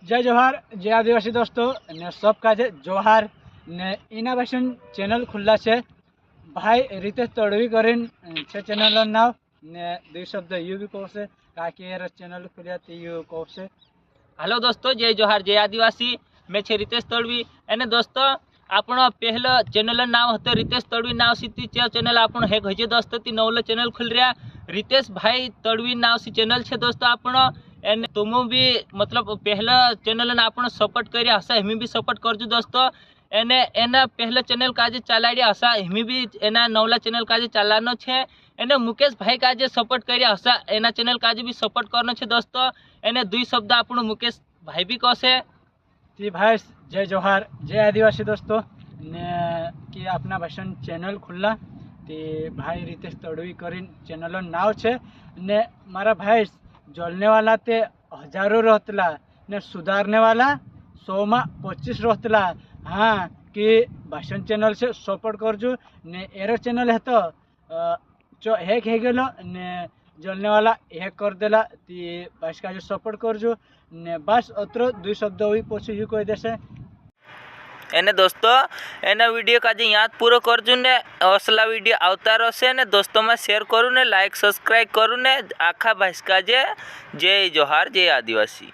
जय जोहार जय आदिवासी दोस्तों ने सब काजे जोहार ने इनोवेशन चैनल खुल्ला छे भाई रितेश तड़वी करीन छे चैनल नाव ने दुई शब्द यू भी कहू छे काकी चैनल खुल्या ते यू कहू छे। हेलो दोस्तों जय जोहार जय आदिवासी मैं छे रितेश तड़वी एने दोस्तों આપણો પહેલો ચેનલ નામ હતો रितेश तड़वी नाव सी चैनल આપણો હેક હજે દોસ્તો તી નવલો ચેનલ ખુલ રહ્યા रितेश भाई तड़वी नाव सी चैनल छे दोस्तों આપણો एने तुम भी मतलब पहला चैनल ने આપણો सपोर्ट કર્યા હશે એમી भी सपोर्ट करजो दोस्तों एने एना पहला चैनल काजे चलाड्या हसा एमी भी एना नवला चैनल काजे चलानो छे एने मुकेश भाई काजे सपोर्ट કર્યા हसा एना चैनल काजे भी सपोर्ट करनो छे दोस्तों एने दुई शब्द આપણો मुकेश भाई भी कहसे ती भाई जय जोहार जय आदिवासी दोस्तों ने कि अपना भाषण चैनल खुल्ला ते भाई रितेश तड़वी करीन चैनल नाव छे ने मारा भाई जलने वाला ते हजारों रहतला ने सुधारने वाला 100 में 25 रहतला। हाँ कि भाषण चैनल से सपोर्ट करजो ने एरो चैनल है तो जो हैक है गेलो ने जलने वाला हैक कर देला ती बस का जो सपोर्ट करजो ने बस अत्र दुई शब्द हुई पछी यू कही देसे एने दोस्तों एना वीडियो काजे याद पूरो करजो ने असला वीडियो आवता रहशे ने दोस्तों में शेयर करू ने लाइक सब्सक्राइब करू ने आखा भाई काजे जय जोहार जय आदिवासी।